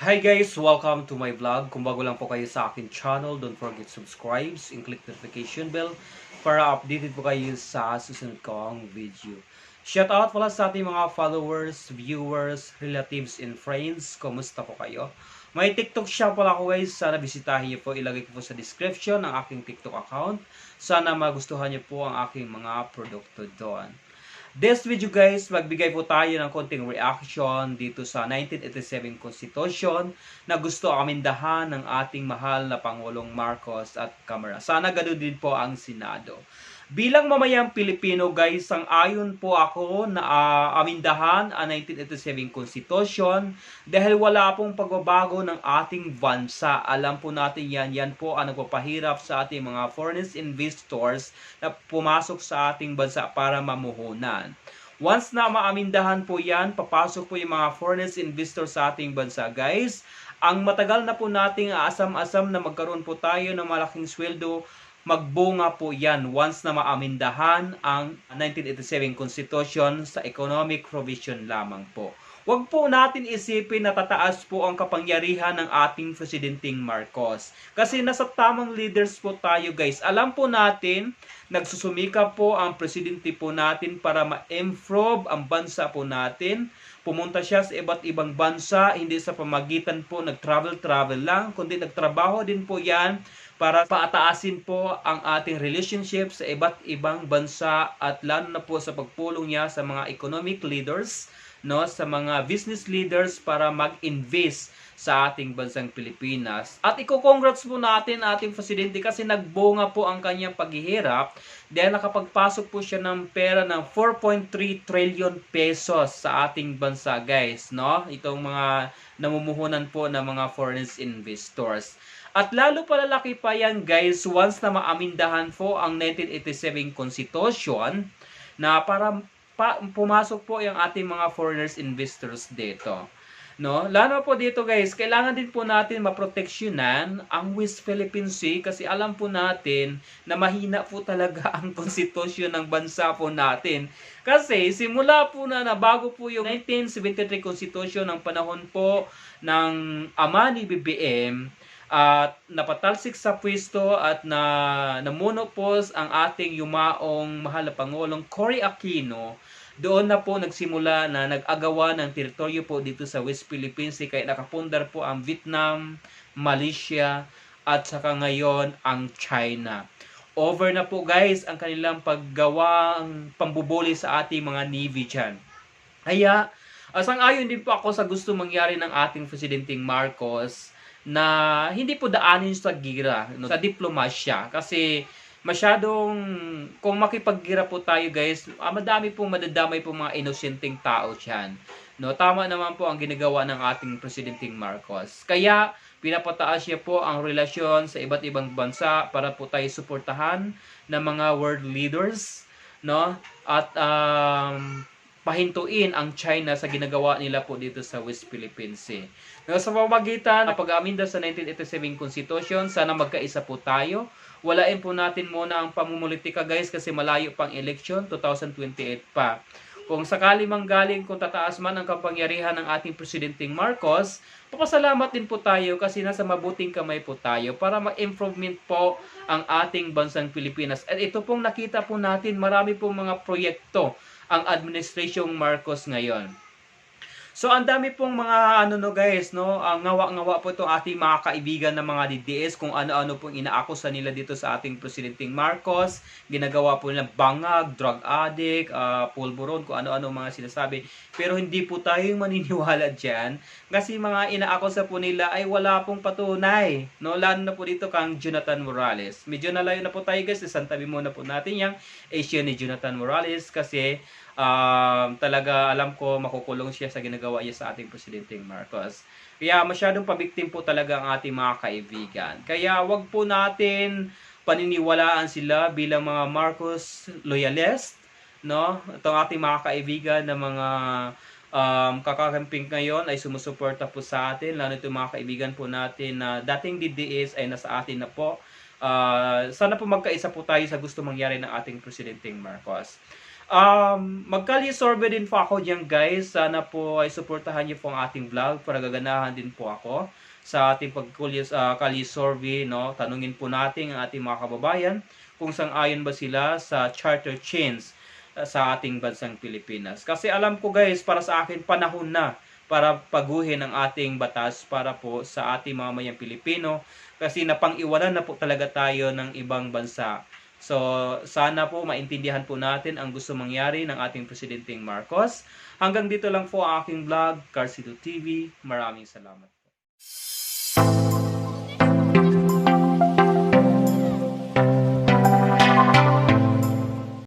Hi guys! Welcome to my vlog. Kung bago lang po kayo sa akin channel, don't forget subscribe and click notification bell para updated po kayo sa susunod kong video. Shoutout pala sa ating mga followers, viewers, relatives, and friends. Kumusta po kayo? May TikTok shop pala ako guys. Sana bisitahin niyo po. Ilagay ko po sa description ang aking TikTok account. Sana magustuhan niyo po ang aking mga produkto doon. This video guys, magbigay po tayo ng konting reaction dito sa 1987 Constitution na gusto amindahan ng ating mahal na Pangulong Marcos at Kamara. Sana ganoon din po ang Senado. Bilang mamayang Pilipino guys, sang-ayon po ako na amindahan ang 1987 Constitution dahil wala pong pagbabago ng ating bansa. Alam po natin yan po ang nagpapahirap sa ating mga foreign investors na pumasok sa ating bansa para mamuhunan. Once na maamindahan po yan, papasok po yung mga foreign investors sa ating bansa guys. Ang matagal na po nating asam-asam na magkaroon po tayo ng malaking sweldo, magbunga po yan once na maamindahan ang 1987 Constitution sa economic provision lamang po. Huwag po natin isipin na tataas po ang kapangyarihan ng ating Presidenteng Marcos. Kasi nasa tamang leaders po tayo guys. Alam po natin, nagsusumika po ang presidente po natin para ma-improve ang bansa po natin. Pumunta siya sa iba't ibang bansa, hindi sa pamagitan po nag-travel lang, kundi nagtrabaho din po yan para paataasin po ang ating relationship sa iba't ibang bansa at lalo na po sa pagpulong niya sa mga economic leaders, no, sa mga business leaders para mag-invest sa ating bansang Pilipinas. At i-congrats po natin ating presidente kasi nagbunga po ang kanyang paghihirap dahil nakapagpasok po siya ng pera ng 4.3 trillion pesos sa ating bansa guys, no? Itong mga namumuhunan po ng mga foreign investors. At lalo palalaki pa yan guys once na maamindahan po ang 1987 Constitution na para pumasok po yung ating mga foreigners investors dito. No? Lalo po dito guys, kailangan din po natin maproteksyonan ang West Philippine Sea kasi alam po natin na mahina po talaga ang konstitusyon ng bansa po natin. Kasi simula po na bago po yung 1973 Constitution ng panahon po ng ama ni BBM, at napatalsik sa pwesto at namuno po ang ating yumaong mahal na Pangulong Cory Aquino. Doon na po nagsimula na nag-agawa ng teritoryo po dito sa West Philippines kaya nakapundar po ang Vietnam, Malaysia at saka ngayon ang China. Over na po guys ang kanilang paggawang pambubuli sa ating mga navy dyan. Kaya sang-ayon din po ako sa gusto mangyari ng ating Presidenteng Marcos na hindi po daanin sa gira, no, sa diplomasya kasi masyadong kung makipaggira po tayo guys, madami pong madadamay po mga inosenteng tao diyan. No, tama naman po ang ginagawa ng ating Presidenteng Marcos. Kaya pinapataas niya po ang relasyon sa iba't ibang bansa para po tayo suportahan ng mga world leaders, no? At pahintuin ang China sa ginagawa nila po dito sa West Philippine Sea. Sa pamamagitan ng pag-aminda sa 1987 Constitution, sana magkaisa po tayo. Walain po natin muna ang pamumulitika guys kasi malayo pang election, 2028 pa. Kung sakali manggaling kung tataas man ang kapangyarihan ng ating Presidenteng Marcos, papasalamat din po tayo kasi nasa mabuting kamay po tayo para ma-improvement po ang ating bansang Pilipinas. At ito pong nakita po natin, marami pong mga proyekto ang Administrasyong Marcos ngayon. So ang dami pong mga guys, no, ngawa-ngawa po itong ating mga kaibigan ng mga DDS kung ano-ano pong inaakusa nila dito sa ating Presidenteng Marcos. Ginagawa po nila bangag, drug addict, pulburon, kung ano-ano mga sinasabi. Pero hindi po tayo maniniwala diyan kasi mga inaakusa po nila ay wala pong patunay, no? Lalo na po dito kang Jonathan Morales. Medyo nalayo na po tayo guys, isantabi muna po natin yung issue ni Jonathan Morales kasi talaga alam ko makukulong siya sa ginagawa niya sa ating Presidenteng Marcos. Kaya masyadong pabiktim po talaga ang ating mga kaibigan. Kaya wag po natin paniniwalaan sila bilang mga Marcos loyalist, no? Itong ating mga kaibigan na mga kakakamping ngayon ay sumusuporta po sa atin, lalo itong mga kaibigan po natin na dating DDS ay nasa atin na po. Sana po magkaisa po tayo sa gusto mangyari ng ating Presidenteng Marcos. Magkali survey din po ako diyan guys. Sana po ay suportahan niyo po ang ating vlog para gaganahan din po ako sa ating kali survey, no. Tanungin po natin ang ating mga kababayan kung sang-ayon ba sila sa charter change sa ating bansang Pilipinas. Kasi alam ko guys, para sa akin panahon na para paguhin ang ating batas para po sa ating mamamayang Pilipino kasi napang-iwanan na po talaga tayo ng ibang bansa. So, sana po maintindihan po natin ang gusto mangyari ng ating Presidenteng Marcos. Hanggang dito lang po ang aking vlog, Carcito TV. Maraming salamat po.